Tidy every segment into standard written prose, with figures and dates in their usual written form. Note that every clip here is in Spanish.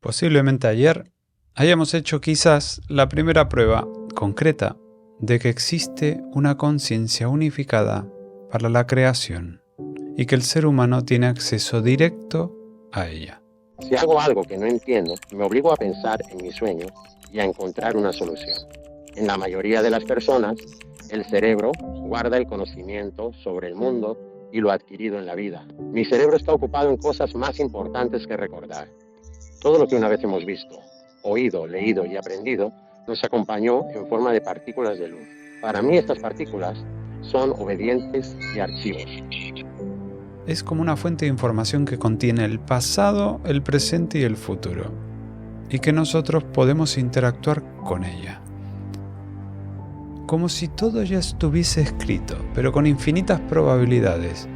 Posiblemente ayer hayamos hecho quizás la primera prueba concreta de que existe una conciencia unificada para la creación y que el ser humano tiene acceso directo a ella. Si hago algo que no entiendo, me obligo a pensar en mi sueño y a encontrar una solución. En la mayoría de las personas, el cerebro guarda el conocimiento sobre el mundo y lo adquirido en la vida. Mi cerebro está ocupado en cosas más importantes que recordar. Todo lo que una vez hemos visto, oído, leído y aprendido nos acompañó en forma de partículas de luz. Para mí estas partículas son obedientes y archivos. Es como una fuente de información que contiene el pasado, el presente y el futuro, y que nosotros podemos interactuar con ella. Como si todo ya estuviese escrito, pero con infinitas probabilidades,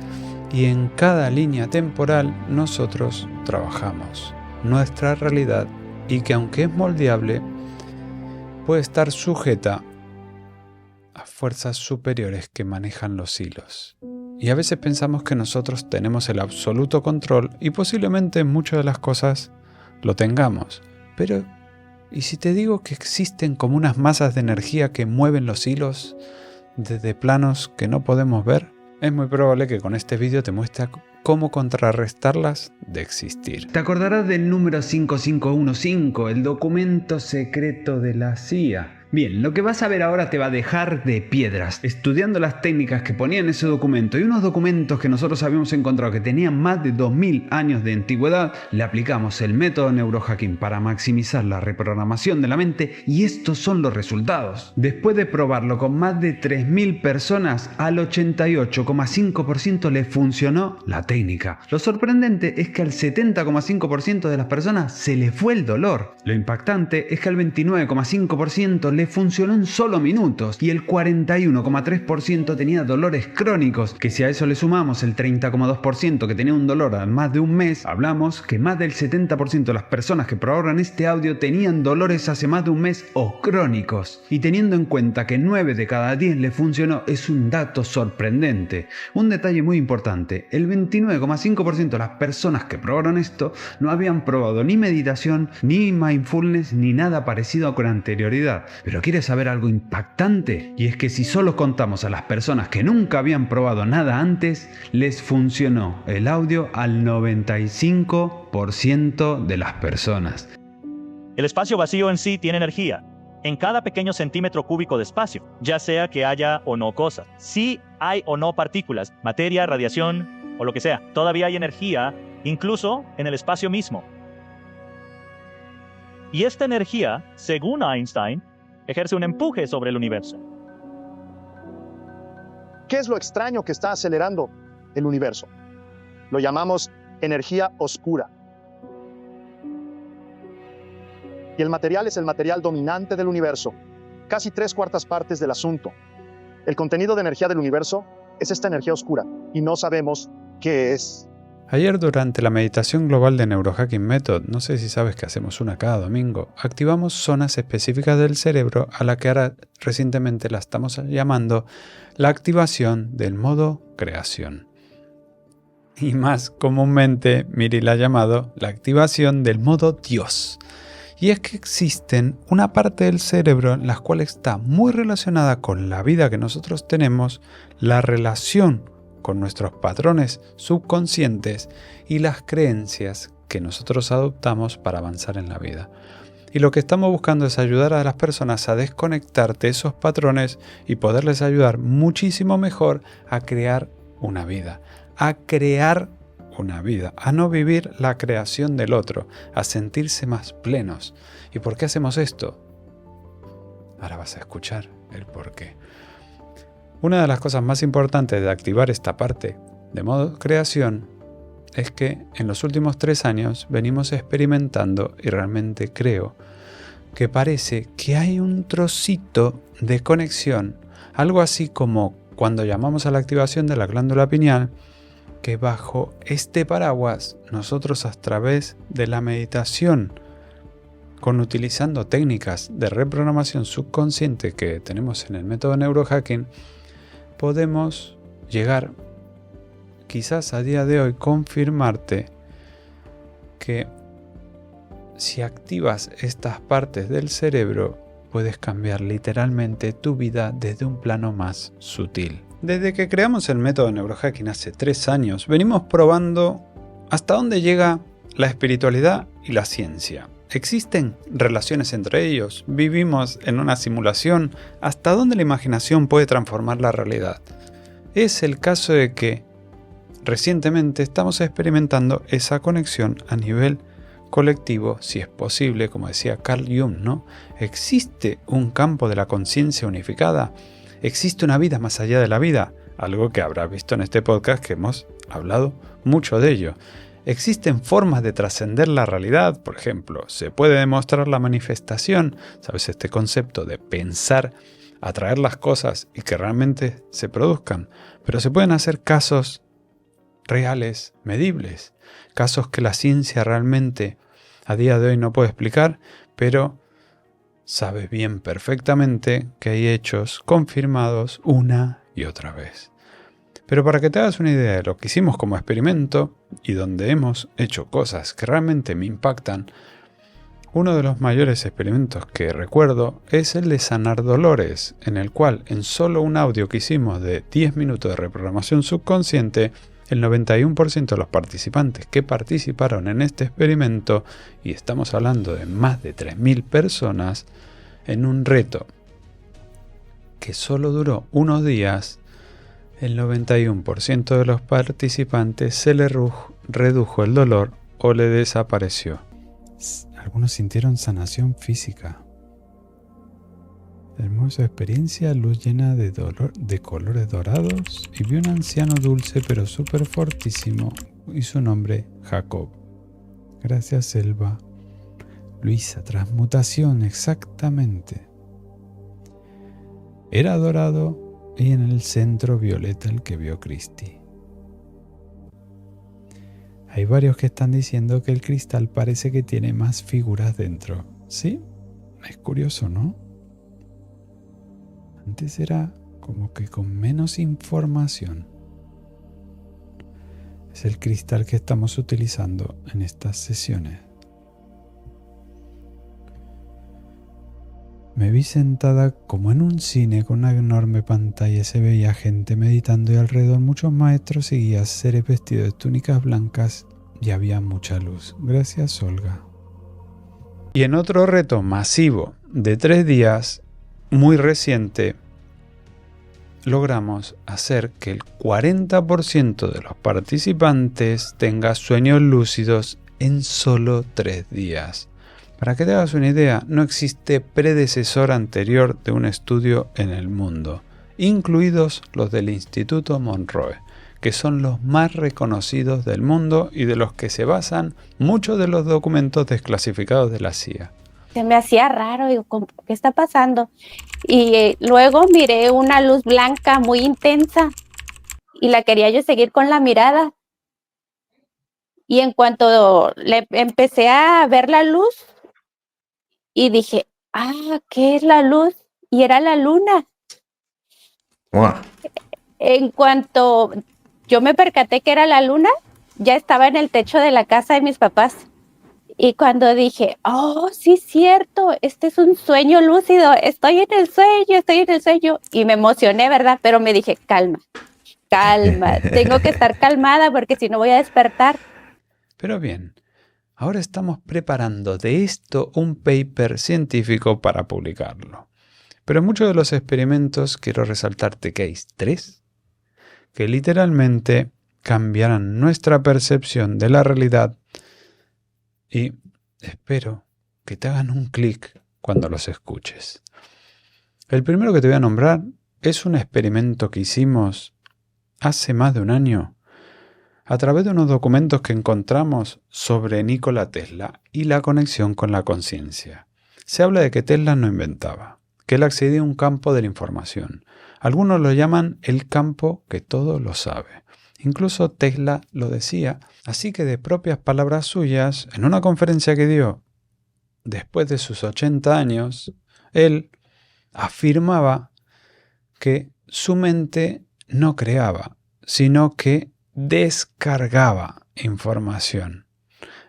y en cada línea temporal nosotros trabajamos nuestra realidad, y que aunque es moldeable, puede estar sujeta a fuerzas superiores que manejan los hilos. Y a veces pensamos que nosotros tenemos el absoluto control y posiblemente en muchas de las cosas lo tengamos. Pero, ¿y si te digo que existen como unas masas de energía que mueven los hilos desde planos que no podemos ver? Es muy probable que con este vídeo te muestre cómo contrarrestarlas de existir. Te acordarás del número 5515, el documento secreto de la CIA. Bien, lo que vas a ver ahora te va a dejar de piedras, estudiando las técnicas que ponía en ese documento y unos documentos que nosotros habíamos encontrado que tenían más de 2000 años de antigüedad. Le aplicamos el método neurohacking para maximizar la reprogramación de la mente y estos son los resultados. Después de probarlo con más de 3000 personas, al 88,5% le funcionó la técnica. Lo sorprendente es que al 70,5% de las personas se le fue el dolor. Lo impactante es que al 29,5% le funcionó en solo minutos y el 41,3% tenía dolores crónicos, que si a eso le sumamos el 30,2% que tenía un dolor a más de un mes, hablamos que más del 70% de las personas que probaron este audio tenían dolores hace más de un mes o crónicos. Y teniendo en cuenta que 9 de cada 10 le funcionó, es un dato sorprendente. Un detalle muy importante, el 29,5% de las personas que probaron esto no habían probado ni meditación, ni mindfulness, ni nada parecido con anterioridad. Pero ¿quieres saber algo impactante? Y es que si solo contamos a las personas que nunca habían probado nada antes, les funcionó el audio al 95% de las personas. El espacio vacío en sí tiene energía. En cada pequeño centímetro cúbico de espacio, ya sea que haya o no cosas, si hay o no partículas, materia, radiación o lo que sea, todavía hay energía, incluso en el espacio mismo. Y esta energía, según Einstein, ejerce un empuje sobre el universo. ¿Qué es lo extraño que está acelerando el universo? Lo llamamos energía oscura. Y el material es el material dominante del universo, casi 3/4 partes del asunto. El contenido de energía del universo es esta energía oscura, y no sabemos qué es. Ayer durante la meditación global de Neurohacking Method, no sé si sabes que hacemos una cada domingo, activamos zonas específicas del cerebro a la que ahora recientemente la estamos llamando la activación del modo creación. Y más comúnmente Miri la ha llamado la activación del modo Dios. Y es que existen una parte del cerebro en la cual está muy relacionada con la vida que nosotros tenemos, la relación con nuestros patrones subconscientes y las creencias que nosotros adoptamos para avanzar en la vida. Y lo que estamos buscando es ayudar a las personas a desconectar de esos patrones y poderles ayudar muchísimo mejor a crear una vida, a no vivir la creación del otro, a sentirse más plenos. ¿Y por qué hacemos esto? Ahora vas a escuchar el porqué. Una de las cosas más importantes de activar esta parte de modo creación es que en los últimos 3 años venimos experimentando, y realmente creo que parece que hay un trocito de conexión, algo así como cuando llamamos a la activación de la glándula pineal, que bajo este paraguas nosotros a través de la meditación, utilizando técnicas de reprogramación subconsciente que tenemos en el método neurohacking, podemos llegar, quizás a día de hoy, confirmarte que si activas estas partes del cerebro, puedes cambiar literalmente tu vida desde un plano más sutil. Desde que creamos el método neurohacking hace 3 años, venimos probando hasta dónde llega la espiritualidad y la ciencia. ¿Existen relaciones entre ellos? ¿Vivimos en una simulación? ¿Hasta dónde la imaginación puede transformar la realidad? Es el caso de que recientemente estamos experimentando esa conexión a nivel colectivo, si es posible, como decía Carl Jung, ¿no? ¿Existe un campo de la conciencia unificada? ¿Existe una vida más allá de la vida? Algo que habrás visto en este podcast, que hemos hablado mucho de ello. ¿Existen formas de trascender la realidad? Por ejemplo, ¿se puede demostrar la manifestación? ¿Sabes? Este concepto de pensar, atraer las cosas y que realmente se produzcan. Pero se pueden hacer casos reales, medibles. Casos que la ciencia realmente a día de hoy no puede explicar, pero sabes bien perfectamente que hay hechos confirmados una y otra vez. Pero para que te hagas una idea de lo que hicimos como experimento y donde hemos hecho cosas que realmente me impactan, uno de los mayores experimentos que recuerdo es el de sanar dolores, en el cual en solo un audio que hicimos de 10 minutos de reprogramación subconsciente, el 91% de los participantes que participaron en este experimento, y estamos hablando de más de 3.000 personas, en un reto que solo duró unos días, el 91% de los participantes se le redujo el dolor o le desapareció. Algunos sintieron sanación física. Hermosa experiencia, luz llena de colores dorados, y vi un anciano dulce pero súper fortísimo, y su nombre Jacob. Gracias, Selva. Luisa, transmutación, exactamente. Era dorado y en el centro violeta el que vio Cristi. Hay varios que están diciendo que el cristal parece que tiene más figuras dentro. ¿Sí? Es curioso, ¿no? Antes era como que con menos información. Es el cristal que estamos utilizando en estas sesiones. Me vi sentada como en un cine con una enorme pantalla. Se veía gente meditando y alrededor muchos maestros y guías, seres vestidos de túnicas blancas, y había mucha luz. Gracias, Olga. Y en otro reto masivo de 3 días, muy reciente, logramos hacer que el 40% de los participantes tenga sueños lúcidos en solo 3 días. Para que te hagas una idea, no existe predecesor anterior de un estudio en el mundo, incluidos los del Instituto Monroe, que son los más reconocidos del mundo y de los que se basan muchos de los documentos desclasificados de la CIA. Se me hacía raro, digo, ¿qué está pasando? Y luego miré una luz blanca muy intensa y la quería yo seguir con la mirada. Y en cuanto le empecé a ver la luz, y dije, ¿qué es la luz? Y era la luna. Wow. En cuanto yo me percaté que era la luna, ya estaba en el techo de la casa de mis papás. Y cuando dije, sí, cierto, este es un sueño lúcido, estoy en el sueño. Y me emocioné, ¿verdad? Pero me dije, calma, tengo que estar calmada porque si no voy a despertar. Pero bien, ahora estamos preparando de esto un paper científico para publicarlo. Pero en muchos de los experimentos quiero resaltarte que hay 3 que literalmente cambiarán nuestra percepción de la realidad, y espero que te hagan un clic cuando los escuches. El primero que te voy a nombrar es un experimento que hicimos hace más de un año a través de unos documentos que encontramos sobre Nikola Tesla y la conexión con la conciencia. Se habla de que Tesla no inventaba, que él accedía a un campo de la información. Algunos lo llaman el campo que todo lo sabe. Incluso Tesla lo decía, así que de propias palabras suyas, en una conferencia que dio después de sus 80 años, él afirmaba que su mente no creaba, sino que descargaba información.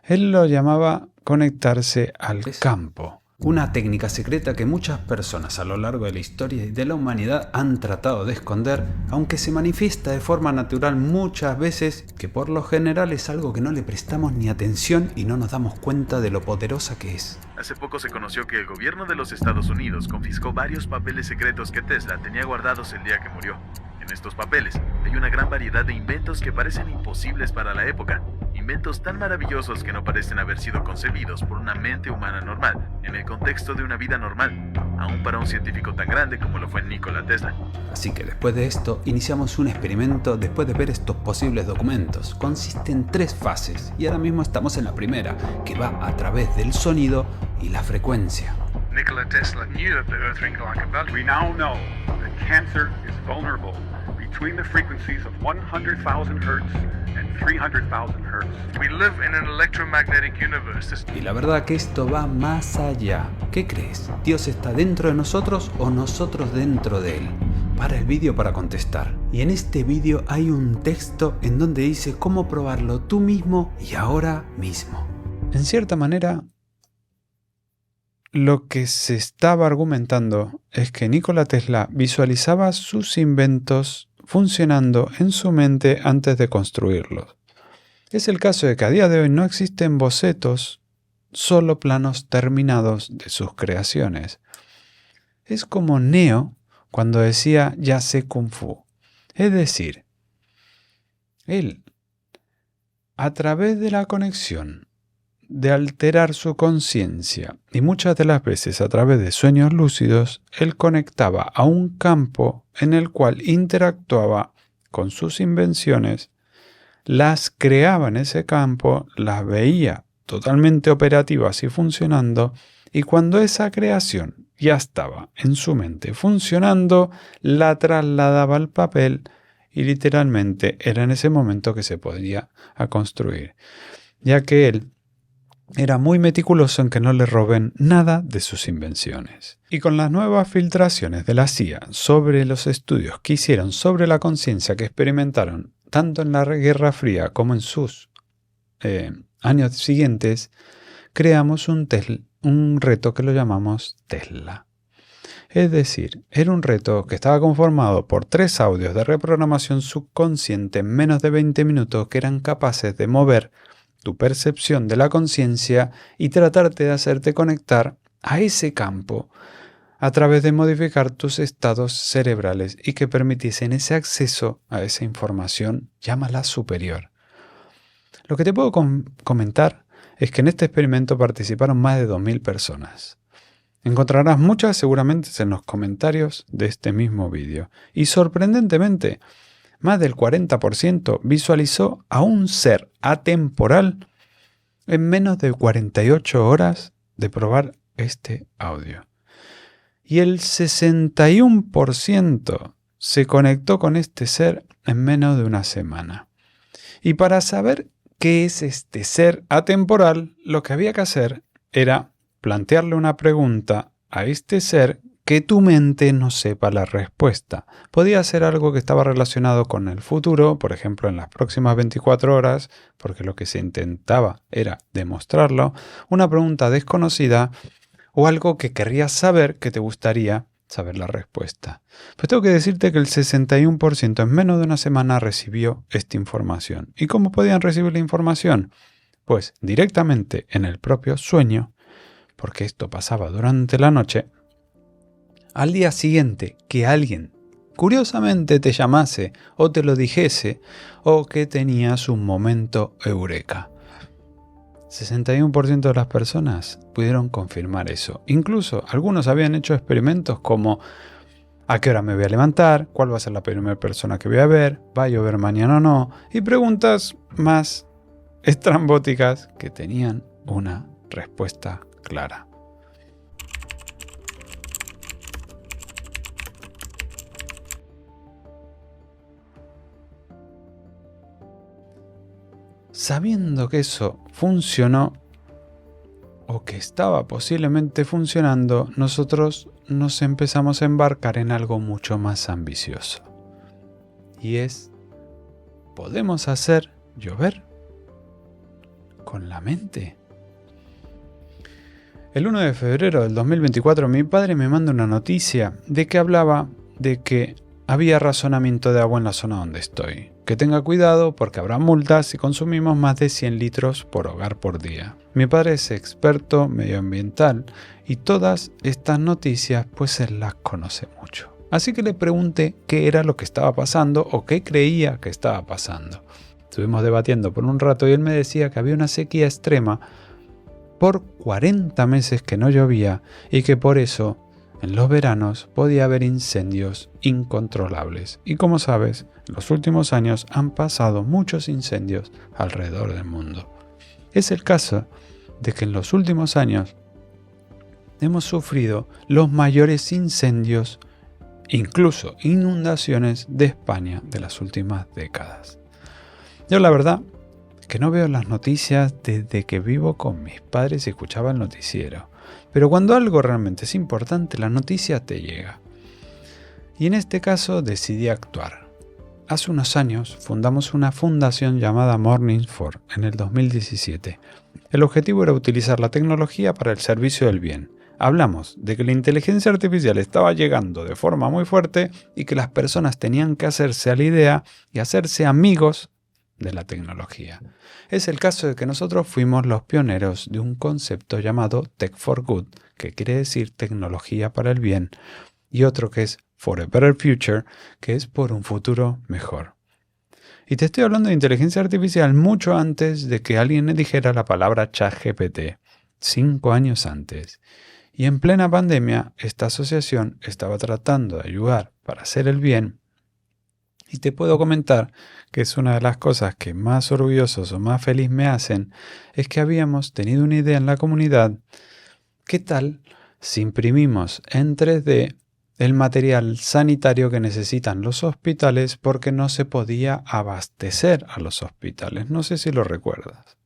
Él lo llamaba conectarse al campo. Una técnica secreta que muchas personas a lo largo de la historia y de la humanidad han tratado de esconder, aunque se manifiesta de forma natural muchas veces, que por lo general es algo que no le prestamos ni atención y no nos damos cuenta de lo poderosa que es. Hace poco se conoció que el gobierno de los Estados Unidos confiscó varios papeles secretos que Tesla tenía guardados el día que murió. En estos papeles hay una gran variedad de inventos que parecen imposibles para la época. Inventos tan maravillosos que no parecen haber sido concebidos por una mente humana normal, en el contexto de una vida normal, aún para un científico tan grande como lo fue Nikola Tesla. Así que después de esto, iniciamos un experimento después de ver estos posibles documentos. Consiste en 3 fases, y ahora mismo estamos en la primera, que va a través del sonido y la frecuencia. Nikola Tesla knew of the Earth-ring galactic belt. We now know that cancer is vulnerable between the frequencies of 100,000 Hertz and 300,000 Hertz. We live in an electromagnetic universe. Y la verdad que esto va más allá. ¿Qué crees? ¿Dios está dentro de nosotros o nosotros dentro de él? Para el vídeo para contestar. Y en este vídeo hay un texto en donde dice cómo probarlo tú mismo y ahora mismo. En cierta manera, lo que se estaba argumentando es que Nikola Tesla visualizaba sus inventos funcionando en su mente antes de construirlos. Es el caso de que a día de hoy no existen bocetos, solo planos terminados de sus creaciones. Es como Neo cuando decía ya sé Kung Fu. Es decir, él, a través de la conexión de alterar su conciencia y muchas de las veces a través de sueños lúcidos, él conectaba a un campo en el cual interactuaba con sus invenciones, las creaba en ese campo, las veía totalmente operativas y funcionando, y cuando esa creación ya estaba en su mente funcionando, la trasladaba al papel y literalmente era en ese momento que se podía construir, ya que él era muy meticuloso en que no le roben nada de sus invenciones. Y con las nuevas filtraciones de la CIA sobre los estudios que hicieron sobre la conciencia que experimentaron tanto en la Guerra Fría como en sus años siguientes, creamos un reto que lo llamamos Tesla. Es decir, era un reto que estaba conformado por 3 audios de reprogramación subconsciente en menos de 20 minutos que eran capaces de mover tu percepción de la conciencia y tratarte de hacerte conectar a ese campo a través de modificar tus estados cerebrales y que permitiesen ese acceso a esa información, llámala superior. Lo que te puedo comentar es que en este experimento participaron más de 2.000 personas. Encontrarás muchas seguramente en los comentarios de este mismo vídeo. Y sorprendentemente, más del 40% visualizó a un ser atemporal en menos de 48 horas de probar este audio. Y el 61% se conectó con este ser en menos de una semana. Y para saber qué es este ser atemporal, lo que había que hacer era plantearle una pregunta a este ser que tu mente no sepa la respuesta. Podía ser algo que estaba relacionado con el futuro, por ejemplo en las próximas 24 horas, porque lo que se intentaba era demostrarlo, una pregunta desconocida o algo que querrías saber que te gustaría saber la respuesta. Pues tengo que decirte que el 61% en menos de una semana recibió esta información. ¿Y cómo podían recibir la información? Pues directamente en el propio sueño, porque esto pasaba durante la noche. Al día siguiente que alguien curiosamente te llamase o te lo dijese o que tenías un momento eureka. 61% de las personas pudieron confirmar eso. Incluso algunos habían hecho experimentos como ¿a qué hora me voy a levantar? ¿Cuál va a ser la primera persona que voy a ver? ¿Va a llover mañana o no? Y preguntas más estrambóticas que tenían una respuesta clara. Sabiendo que eso funcionó o que estaba posiblemente funcionando, nosotros nos empezamos a embarcar en algo mucho más ambicioso. Y es, ¿podemos hacer llover con la mente? El 1 de febrero del 2024 mi padre me manda una noticia de que hablaba de que había razonamiento de agua en la zona donde estoy. Que tenga cuidado porque habrá multas si consumimos más de 100 litros por hogar por día. Mi padre es experto medioambiental y todas estas noticias pues él las conoce mucho. Así que le pregunté qué era lo que estaba pasando o qué creía que estaba pasando. Estuvimos debatiendo por un rato y él me decía que había una sequía extrema por 40 meses que no llovía y que por eso en los veranos podía haber incendios incontrolables. Y como sabes, en los últimos años han pasado muchos incendios alrededor del mundo. Es el caso de que en los últimos años hemos sufrido los mayores incendios, incluso inundaciones de España de las últimas décadas. Yo la verdad que no veo las noticias desde que vivo con mis padres y escuchaba el noticiero. Pero cuando algo realmente es importante, la noticia te llega. Y en este caso decidí actuar. Hace unos años fundamos una fundación llamada Mornings for en el 2017. El objetivo era utilizar la tecnología para el servicio del bien. Hablamos de que la inteligencia artificial estaba llegando de forma muy fuerte y que las personas tenían que hacerse a la idea y hacerse amigos de la tecnología. Es el caso de que nosotros fuimos los pioneros de un concepto llamado Tech for Good, que quiere decir tecnología para el bien, y otro que es For a Better Future, que es por un futuro mejor. Y te estoy hablando de inteligencia artificial mucho antes de que alguien me dijera la palabra ChatGPT, 5 años antes. Y en plena pandemia, esta asociación estaba tratando de ayudar para hacer el bien. Y te puedo comentar que es una de las cosas que más orgullosos o más feliz me hacen, es que habíamos tenido una idea en la comunidad. ¿Qué tal si imprimimos en 3D el material sanitario que necesitan los hospitales porque no se podía abastecer a los hospitales? No sé si lo recuerdas.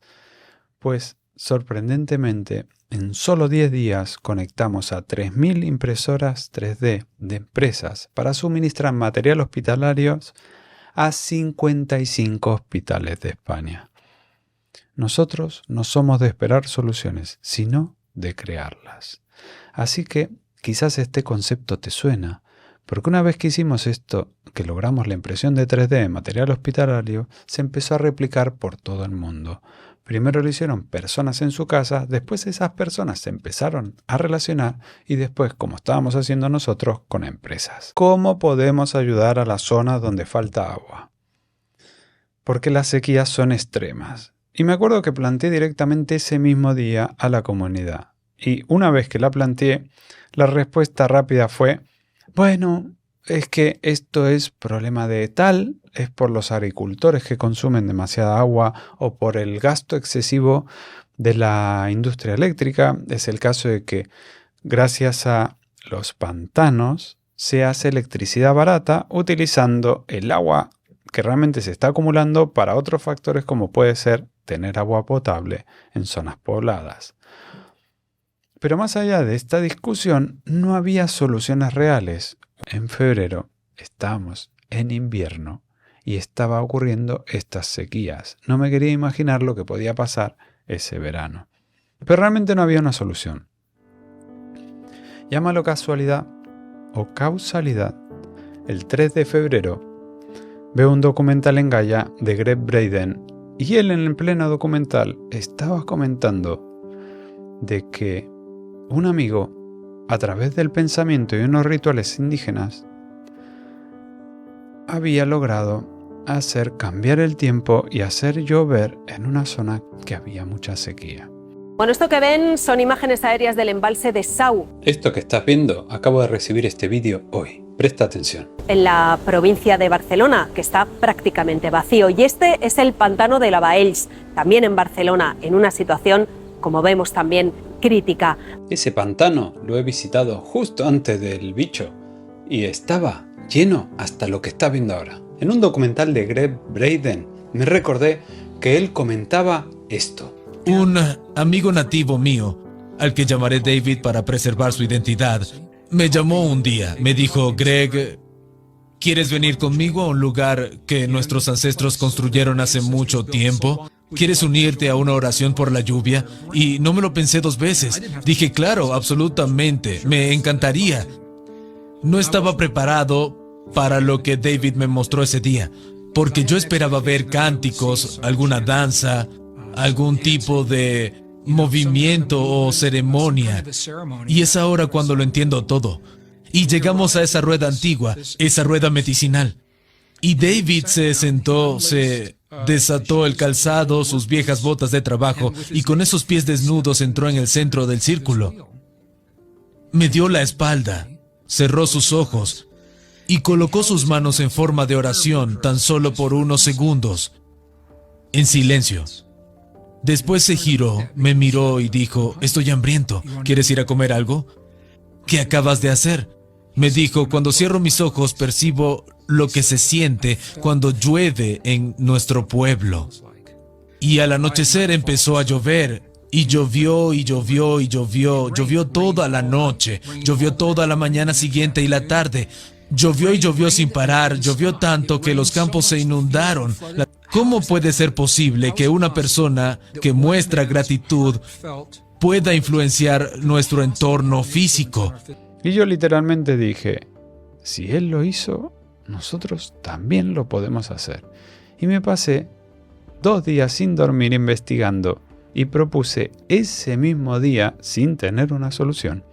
Pues, sorprendentemente, en solo 10 días conectamos a 3.000 impresoras 3D de empresas para suministrar material hospitalario a 55 hospitales de España. Nosotros no somos de esperar soluciones, sino de crearlas. Así que quizás este concepto te suena, porque una vez que hicimos esto, que logramos la impresión de 3D en material hospitalario, se empezó a replicar por todo el mundo. Primero lo hicieron personas en su casa, después esas personas se empezaron a relacionar y después, como estábamos haciendo nosotros, con empresas. ¿Cómo podemos ayudar a las zonas donde falta agua? Porque las sequías son extremas. Y me acuerdo que planteé directamente ese mismo día a la comunidad. Y una vez que la planteé, la respuesta rápida fue: bueno, es que esto es problema de tal, es por los agricultores que consumen demasiada agua o por el gasto excesivo de la industria eléctrica. Es el caso de que gracias a los pantanos se hace electricidad barata utilizando el agua que realmente se está acumulando para otros factores como puede ser tener agua potable en zonas pobladas. Pero más allá de esta discusión, no había soluciones reales. En febrero estábamos en invierno y estaba ocurriendo estas sequías. No me quería imaginar lo que podía pasar ese verano. Pero realmente no había una solución. Llámalo casualidad o causalidad. El 3 de febrero veo un documental en Gaia de Gregg Braden y él en el pleno documental estaba comentando de que un amigo, a través del pensamiento y unos rituales indígenas, había logrado hacer cambiar el tiempo y hacer llover en una zona que había mucha sequía. Bueno, esto que ven son imágenes aéreas del embalse de Sau. Esto que estás viendo, acabo de recibir este vídeo hoy. Presta atención. En la provincia de Barcelona, que está prácticamente vacío. Y este es el pantano de Lavaells, también en Barcelona, en una situación, como vemos también, crítica. Ese pantano lo he visitado justo antes del bicho y estaba lleno hasta lo que está viendo ahora. En un documental de Gregg Braden me recordé que él comentaba esto. Un amigo nativo mío, al que llamaré David para preservar su identidad, me llamó un día. Me dijo: Greg, ¿quieres venir conmigo a un lugar que nuestros ancestros construyeron hace mucho tiempo? ¿quieres unirte a una oración por la lluvia? Y no me lo pensé 2 veces. Dije, claro, absolutamente, me encantaría. No estaba preparado para lo que David me mostró ese día, porque yo esperaba ver cánticos, alguna danza, algún tipo de movimiento o ceremonia. Y es ahora cuando lo entiendo todo. Y llegamos a esa rueda antigua, esa rueda medicinal. Y David se sentó, se desató el calzado, sus viejas botas de trabajo, y con esos pies desnudos entró en el centro del círculo. Me dio la espalda, cerró sus ojos y colocó sus manos en forma de oración tan solo por unos segundos, en silencio. Después se giró, me miró y dijo, estoy hambriento, ¿quieres ir a comer algo? ¿Qué acabas de hacer? Me dijo, cuando cierro mis ojos percibo lo que se siente cuando llueve en nuestro pueblo. Y al anochecer empezó a llover, y llovió, y llovió, y llovió, llovió toda la noche, llovió toda la mañana siguiente y la tarde, llovió y llovió sin parar, llovió tanto que los campos se inundaron. ¿Cómo puede ser posible que una persona que muestra gratitud pueda influenciar nuestro entorno físico? Y yo literalmente dije, si él lo hizo, nosotros también lo podemos hacer. Y me pasé 2 días sin dormir investigando y propuse ese mismo día, sin tener una solución,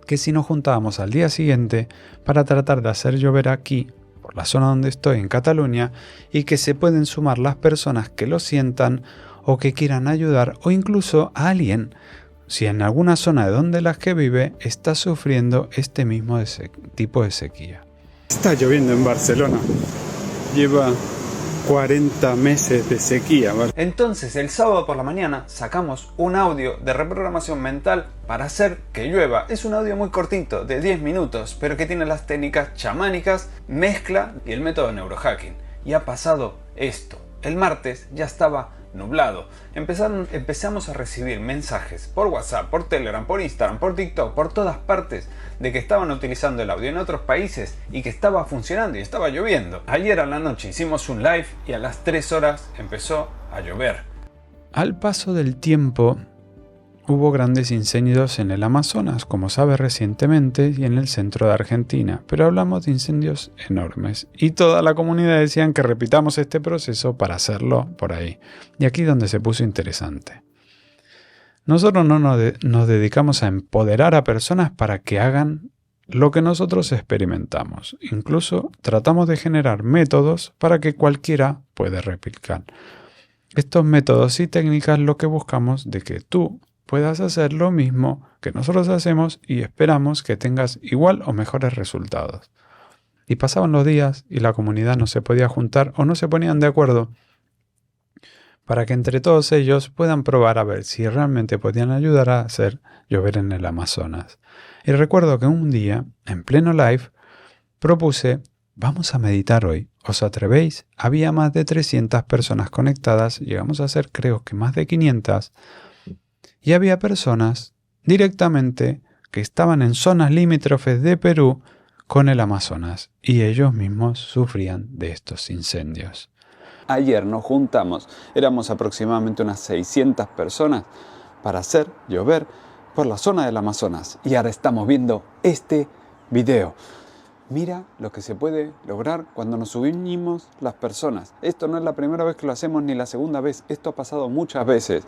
que si nos juntábamos al día siguiente para tratar de hacer llover aquí, por la zona donde estoy, en Cataluña, y que se pueden sumar las personas que lo sientan o que quieran ayudar, o incluso a alguien, si en alguna zona de donde las que vive está sufriendo este mismo tipo de sequía. Está lloviendo en Barcelona. Lleva 40 meses de sequía. Entonces el sábado por la mañana sacamos un audio de reprogramación mental para hacer que llueva. Es un audio muy cortito, de 10 minutos, pero que tiene las técnicas chamánicas, mezcla y el método neurohacking. Y ha pasado esto. El martes ya estaba nublado. Empezamos a recibir mensajes por WhatsApp, por Telegram, por Instagram, por TikTok, por todas partes, de que estaban utilizando el audio en otros países y que estaba funcionando y estaba lloviendo. Ayer a la noche hicimos un live y a las 3 horas empezó a llover. Al paso del tiempo hubo grandes incendios en el Amazonas, como sabe recientemente, y en el centro de Argentina, pero hablamos de incendios enormes y toda la comunidad decían que repitamos este proceso para hacerlo por ahí. Y aquí es donde se puso interesante. Nosotros no nos dedicamos a empoderar a personas para que hagan lo que nosotros experimentamos. Incluso tratamos de generar métodos para que cualquiera pueda replicar. Estos métodos y técnicas lo que buscamos de que tú puedas hacer lo mismo que nosotros hacemos y esperamos que tengas igual o mejores resultados. Y pasaban los días y la comunidad no se podía juntar o no se ponían de acuerdo para que entre todos ellos puedan probar a ver si realmente podían ayudar a hacer llover en el Amazonas. Y recuerdo que un día, en pleno live, propuse, vamos a meditar hoy, ¿os atrevéis? Había más de 300 personas conectadas, llegamos a ser creo que más de 500, y había personas directamente que estaban en zonas limítrofes de Perú con el Amazonas y ellos mismos sufrían de estos incendios. Ayer nos juntamos, éramos aproximadamente unas 600 personas para hacer llover por la zona del Amazonas. Y ahora estamos viendo este video. Mira lo que se puede lograr cuando nos unimos las personas. Esto no es la primera vez que lo hacemos ni la segunda vez. Esto ha pasado muchas veces.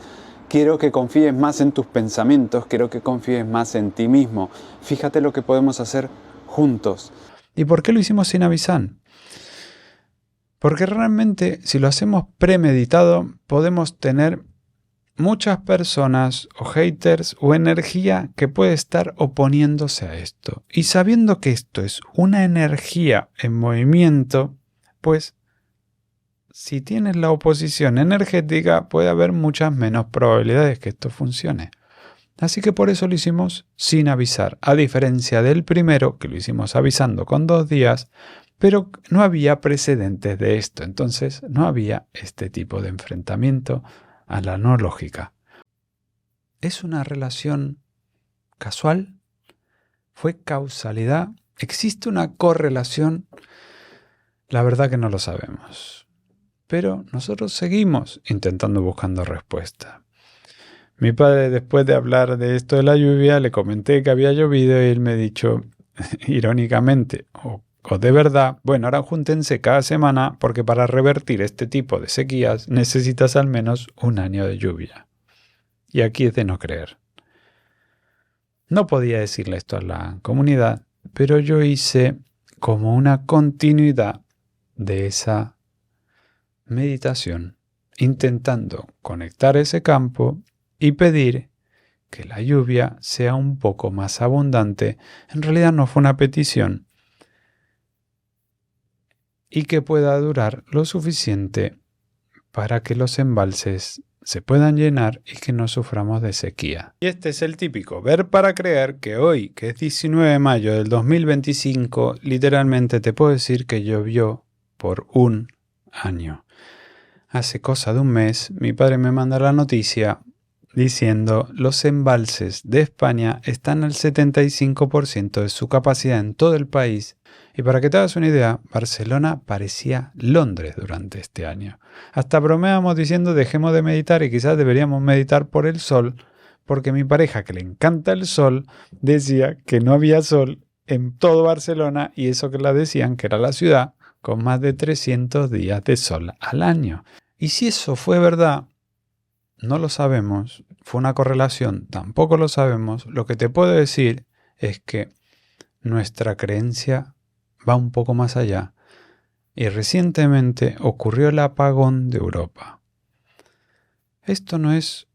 Quiero que confíes más en tus pensamientos. Quiero que confíes más en ti mismo. Fíjate lo que podemos hacer juntos. ¿Y por qué lo hicimos sin avisar? Porque realmente si lo hacemos premeditado podemos tener muchas personas o haters o energía que puede estar oponiéndose a esto. Y sabiendo que esto es una energía en movimiento, pues si tienes la oposición energética puede haber muchas menos probabilidades que esto funcione. Así que por eso lo hicimos sin avisar, a diferencia del primero que lo hicimos avisando con 2 días, pero no había precedentes de esto, entonces no había este tipo de enfrentamiento a la no lógica. ¿Es una relación casual? ¿Fue causalidad? ¿Existe una correlación? La verdad que no lo sabemos. pero nosotros seguimos intentando buscando respuesta. Mi padre, después de hablar de esto de la lluvia, le comenté que había llovido y él me ha dicho, irónicamente, o de verdad, bueno, ahora júntense cada semana porque para revertir este tipo de sequías necesitas al menos un año de lluvia. Y aquí es de no creer. No podía decirle esto a la comunidad, pero yo hice como una continuidad de esa meditación, intentando conectar ese campo y pedir que la lluvia sea un poco más abundante. En realidad no fue una petición, y que pueda durar lo suficiente para que los embalses se puedan llenar y que no suframos de sequía. Y este es el típico ver para creer, que hoy, que es 19 de mayo del 2025, literalmente te puedo decir que llovió por un año. Hace cosa de un mes, mi padre me manda la noticia diciendo los embalses de España están al 75% de su capacidad en todo el país. Y para que te hagas una idea, Barcelona parecía Londres durante este año. Hasta bromeábamos diciendo dejemos de meditar y quizás deberíamos meditar por el sol, porque mi pareja, que le encanta el sol, decía que no había sol en todo Barcelona, y eso que la decían que era la ciudad con más de 300 días de sol al año. Y si eso fue verdad, no lo sabemos, fue una correlación, tampoco lo sabemos. Lo que te puedo decir es que nuestra creencia va un poco más allá, y recientemente ocurrió el apagón de Europa. Esto no es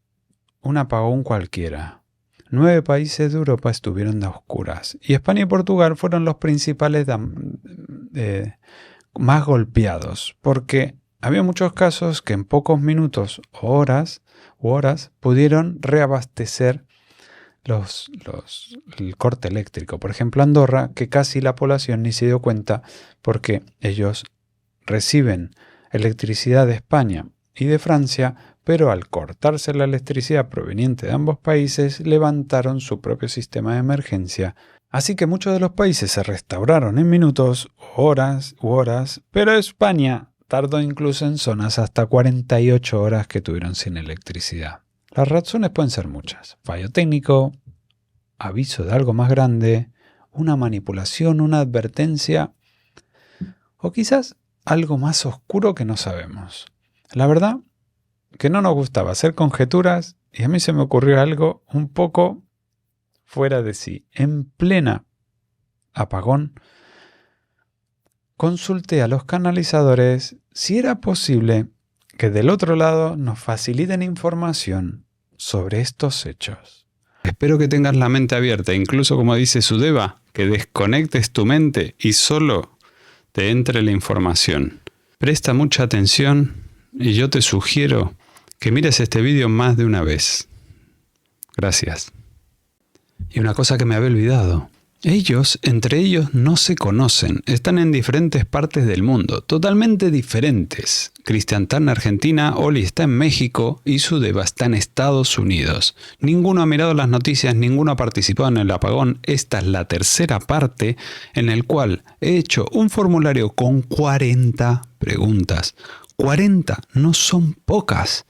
un apagón cualquiera. 9 países de Europa estuvieron de oscuras, y España y Portugal fueron los principales más golpeados, porque había muchos casos que en pocos minutos o horas pudieron reabastecer el corte eléctrico. Por ejemplo, Andorra, que casi la población ni se dio cuenta porque ellos reciben electricidad de España y de Francia, pero al cortarse la electricidad proveniente de ambos países, levantaron su propio sistema de emergencia. Así que muchos de los países se restauraron en minutos, horas, pero España tardó incluso en zonas hasta 48 horas que tuvieron sin electricidad. Las razones pueden ser muchas: fallo técnico, aviso de algo más grande, una manipulación, una advertencia, o quizás algo más oscuro que no sabemos. La verdad que no nos gustaba hacer conjeturas, y a mí se me ocurrió algo un poco fuera de sí. En plena apagón, consulté a los canalizadores si era posible que del otro lado nos faciliten información sobre estos hechos. Espero que tengas la mente abierta, incluso como dice Sudeva, que desconectes tu mente y solo te entre la información. Presta mucha atención y yo te sugiero que mires este vídeo más de una vez. Gracias. Y una cosa que me había olvidado. Entre ellos no se conocen, están en diferentes partes del mundo, totalmente diferentes. Cristian está en Argentina, Oli está en México y Sudeva está en Estados Unidos. Ninguno ha mirado las noticias, ninguno ha participado en el apagón. Esta es la tercera parte en la cual he hecho un formulario con 40 preguntas. 40 no son pocas.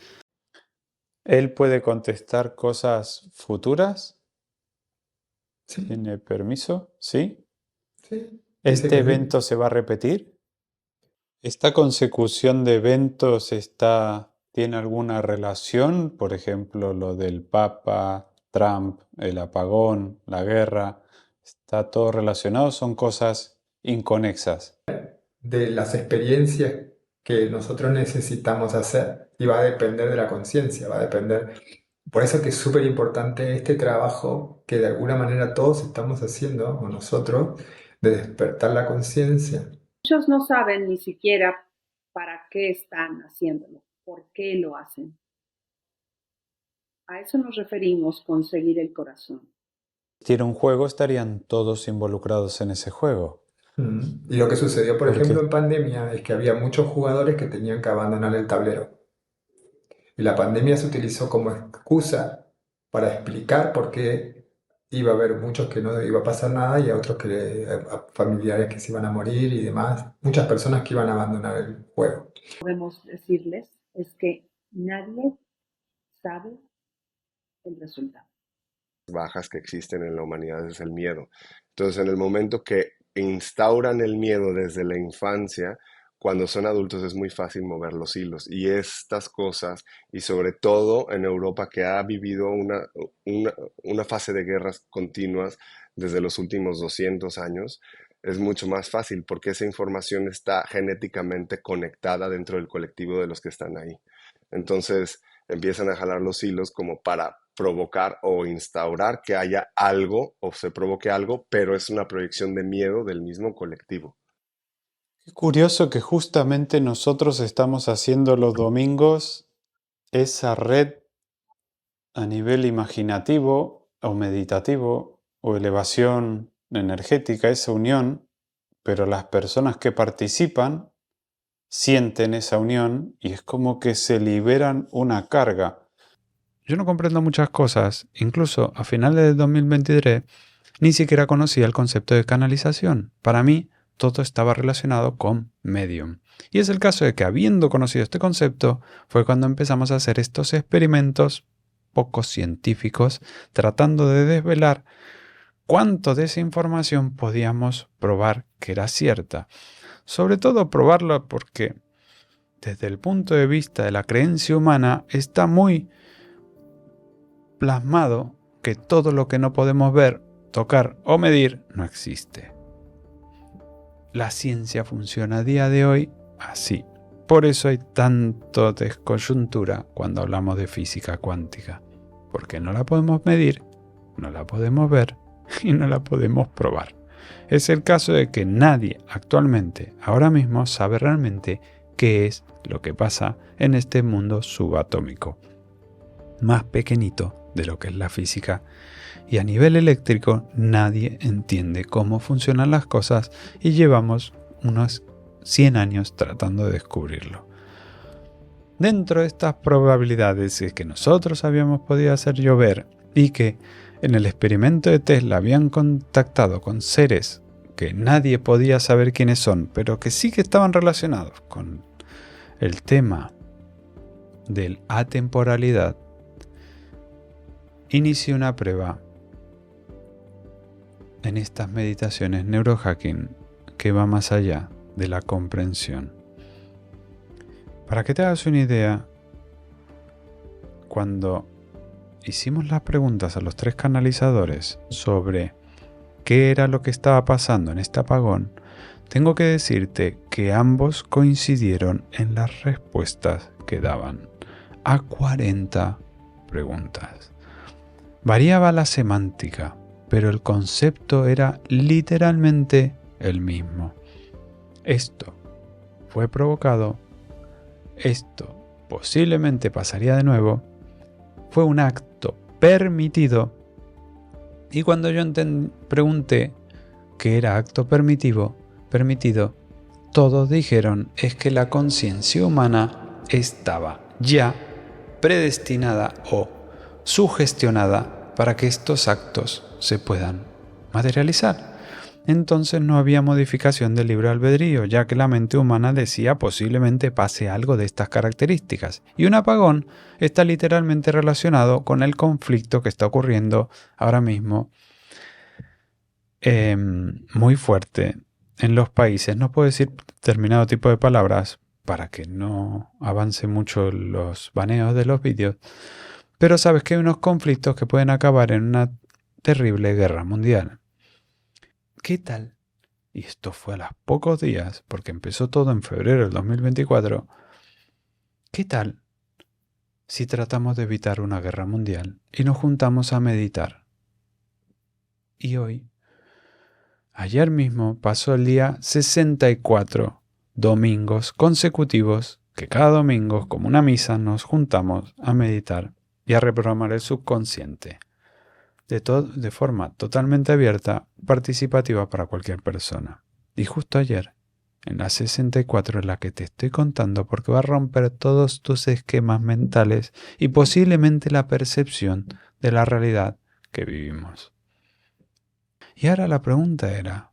¿Él puede contestar cosas futuras? Sí. ¿Tiene permiso? ¿Sí? Sí. ¿Este evento se va a repetir? ¿Esta consecución de eventos tiene alguna relación? Por ejemplo, lo del Papa, Trump, el apagón, la guerra. ¿Está todo relacionado? ¿Son cosas inconexas? De las experiencias que nosotros necesitamos hacer, y va a depender de la conciencia, va a depender. Por eso que es súper importante este trabajo que de alguna manera todos estamos haciendo, o nosotros, de despertar la conciencia. Muchos no saben ni siquiera para qué están haciéndolo, por qué lo hacen. A eso nos referimos con seguir el corazón. Si tiene un juego, estarían todos involucrados en ese juego. Y lo que sucedió, por ejemplo, en pandemia, es que había muchos jugadores que tenían que abandonar el tablero. Y la pandemia se utilizó como excusa para explicar por qué iba a haber muchos que no iba a pasar nada y a otros a familiares que se iban a morir y demás. Muchas personas que iban a abandonar el juego. Podemos decirles es que nadie sabe el resultado. Bajas que existen en la humanidad es el miedo. Entonces, en el momento que instauran el miedo desde la infancia, cuando son adultos es muy fácil mover los hilos. Y estas cosas, y sobre todo en Europa, que ha vivido una fase de guerras continuas desde los últimos 200 años, es mucho más fácil porque esa información está genéticamente conectada dentro del colectivo de los que están ahí. Entonces empiezan a jalar los hilos como para provocar o instaurar que haya algo o se provoque algo, pero es una proyección de miedo del mismo colectivo. Qué curioso que justamente nosotros estamos haciendo los domingos esa red a nivel imaginativo o meditativo o elevación energética, esa unión, pero las personas que participan sienten esa unión y es como que se liberan una carga. Yo no comprendo muchas cosas, incluso a finales del 2023 ni siquiera conocía el concepto de canalización. Para mí todo estaba relacionado con medium. Y es el caso de que habiendo conocido este concepto fue cuando empezamos a hacer estos experimentos poco científicos tratando de desvelar cuánto de esa información podíamos probar que era cierta. Sobre todo probarla porque desde el punto de vista de la creencia humana está muy plasmado que todo lo que no podemos ver, tocar o medir no existe. La ciencia funciona a día de hoy así. Por eso hay tanto descoyuntura cuando hablamos de física cuántica. Porque no la podemos medir, no la podemos ver y no la podemos probar. Es el caso de que nadie actualmente, ahora mismo, sabe realmente qué es lo que pasa en este mundo subatómico. Más pequeñito de lo que es la física. Y a nivel eléctrico nadie entiende cómo funcionan las cosas y llevamos unos 100 años tratando de descubrirlo. Dentro de estas probabilidades es que nosotros habíamos podido hacer llover y que en el experimento de Tesla habían contactado con seres que nadie podía saber quiénes son, pero que sí que estaban relacionados con el tema de la atemporalidad, inicié una prueba en estas meditaciones neurohacking que va más allá de la comprensión. Para que te hagas una idea, cuando hicimos las preguntas a los 3 canalizadores sobre qué era lo que estaba pasando en este apagón, tengo que decirte que ambos coincidieron en las respuestas que daban a 40 preguntas. Variaba la semántica, pero el concepto era literalmente el mismo. Esto fue provocado, esto posiblemente pasaría de nuevo, fue un acto permitido, y cuando yo pregunté qué era acto permitido, todos dijeron es que la conciencia humana estaba ya predestinada o sugestionada para que estos actos se puedan materializar. Entonces no había modificación del libre albedrío, ya que la mente humana decía posiblemente pase algo de estas características. Y un apagón está literalmente relacionado con el conflicto que está ocurriendo ahora mismo muy fuerte en los países. No puedo decir determinado tipo de palabras para que no avance mucho los baneos de los vídeos, pero sabes que hay unos conflictos que pueden acabar en una terrible guerra mundial. ¿Qué tal? Y esto fue a los pocos días, porque empezó todo en febrero del 2024. ¿Qué tal si tratamos de evitar una guerra mundial y nos juntamos a meditar? Y hoy, ayer mismo, pasó el día 64 domingos consecutivos que cada domingo, como una misa, nos juntamos a meditar y a reprogramar el subconsciente. De forma totalmente abierta, participativa para cualquier persona. Y justo ayer, en la 64 es la que te estoy contando porque va a romper todos tus esquemas mentales y posiblemente la percepción de la realidad que vivimos. Y ahora la pregunta era,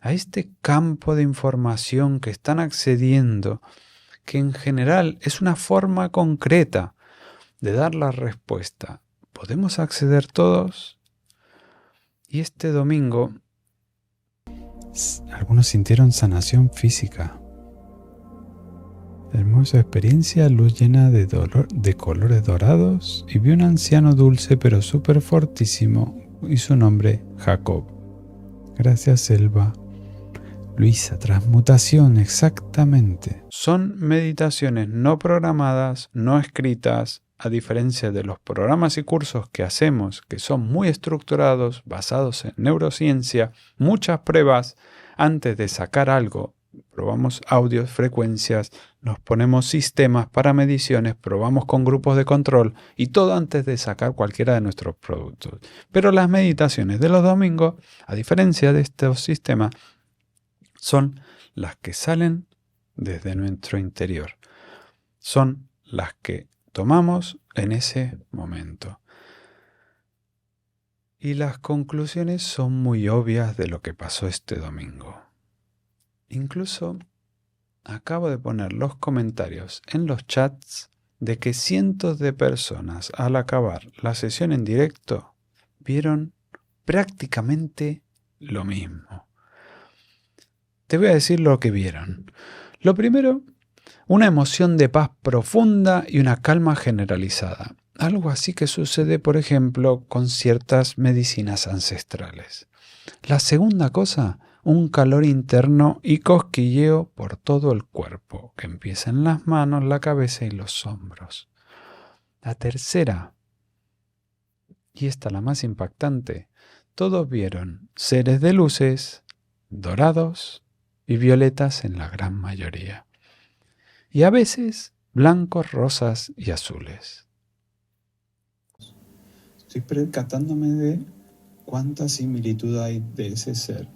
a este campo de información que están accediendo, que en general es una forma concreta de dar la respuesta, ¿podemos acceder todos? Y este domingo, algunos sintieron sanación física. Hermosa experiencia, luz llena de colores dorados, y vi un anciano dulce pero súper fortísimo, y su nombre Jacob. Gracias, Elba. Luisa, transmutación, exactamente. Son meditaciones no programadas, no escritas, a diferencia de los programas y cursos que hacemos, que son muy estructurados, basados en neurociencia, muchas pruebas antes de sacar algo. Probamos audios, frecuencias, nos ponemos sistemas para mediciones, probamos con grupos de control y todo antes de sacar cualquiera de nuestros productos. Pero las meditaciones de los domingos, a diferencia de estos sistemas, son las que salen desde nuestro interior. Son las que tomamos en ese momento. Y las conclusiones son muy obvias de lo que pasó este domingo. Incluso acabo de poner los comentarios en los chats de que cientos de personas al acabar la sesión en directo vieron prácticamente lo mismo. Te voy a decir lo que vieron. Lo primero, una emoción de paz profunda y una calma generalizada. Algo así que sucede, por ejemplo, con ciertas medicinas ancestrales. La segunda cosa, un calor interno y cosquilleo por todo el cuerpo, que empieza en las manos, la cabeza y los hombros. La tercera, y esta la más impactante, todos vieron seres de luces, dorados y violetas en la gran mayoría. Y a veces blancos, rosas y azules. Estoy percatándome de cuánta similitud hay de ese ser.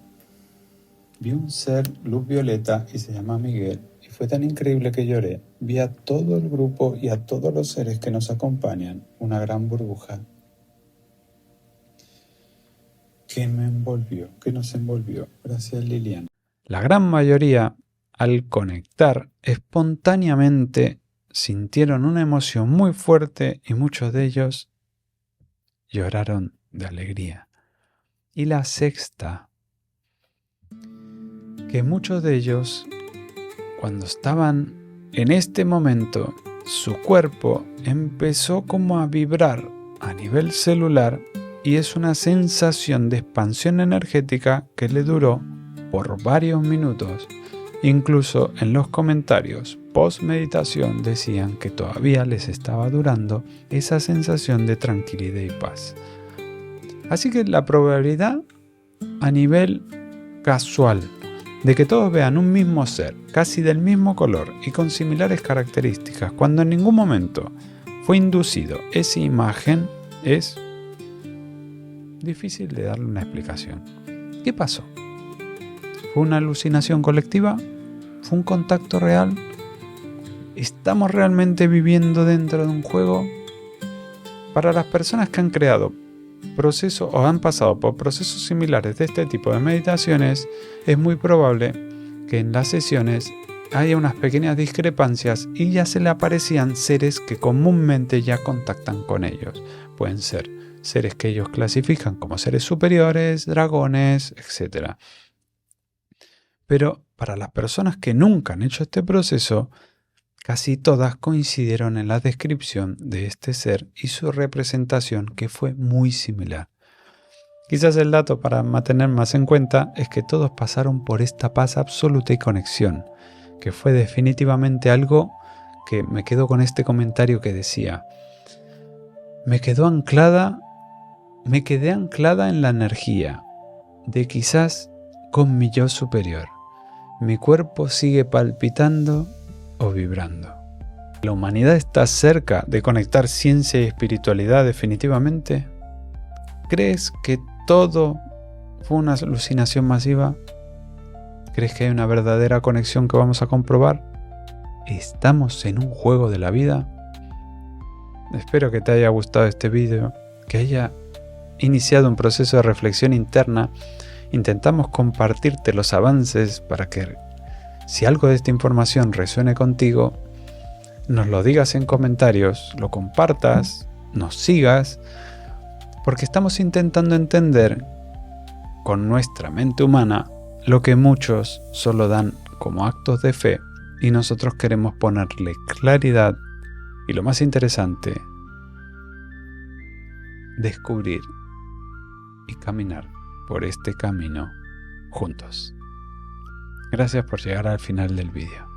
Vi un ser luz violeta y se llama Miguel, y fue tan increíble que lloré. Vi a todo el grupo y a todos los seres que nos acompañan, una gran burbuja que me envolvió, que nos envolvió. Gracias, Liliana. La gran mayoría, al conectar espontáneamente, sintieron una emoción muy fuerte y muchos de ellos lloraron de alegría. Y la sexta, que muchos de ellos, cuando estaban en este momento, su cuerpo empezó como a vibrar a nivel celular y es una sensación de expansión energética que le duró por varios minutos. Incluso en los comentarios post meditación decían que todavía les estaba durando esa sensación de tranquilidad y paz. Así que la probabilidad a nivel casual de que todos vean un mismo ser, casi del mismo color y con similares características, cuando en ningún momento fue inducido esa imagen, es difícil de darle una explicación. ¿Qué pasó? ¿Fue una alucinación colectiva? ¿Fue un contacto real? ¿Estamos realmente viviendo dentro de un juego? Para las personas que han creado procesos o han pasado por procesos similares de este tipo de meditaciones, es muy probable que en las sesiones haya unas pequeñas discrepancias y ya se le aparecían seres que comúnmente ya contactan con ellos. Pueden ser seres que ellos clasifican como seres superiores, dragones, etc. Pero para las personas que nunca han hecho este proceso, casi todas coincidieron en la descripción de este ser y su representación, que fue muy similar. Quizás el dato para mantener más en cuenta es que todos pasaron por esta paz absoluta y conexión, que fue definitivamente algo que me quedo con este comentario que decía: me quedé anclada en la energía de quizás con mi yo superior. Mi cuerpo sigue palpitando o vibrando. ¿La humanidad está cerca de conectar ciencia y espiritualidad definitivamente? ¿Crees que todo fue una alucinación masiva? ¿Crees que hay una verdadera conexión que vamos a comprobar? ¿Estamos en un juego de la vida? Espero que te haya gustado este vídeo, que haya iniciado un proceso de reflexión interna, intentamos compartirte los avances para que, si algo de esta información resuene contigo, nos lo digas en comentarios, lo compartas, nos sigas, porque estamos intentando entender con nuestra mente humana lo que muchos solo dan como actos de fe y nosotros queremos ponerle claridad y, lo más interesante, descubrir y caminar por este camino juntos. Gracias por llegar al final del vídeo.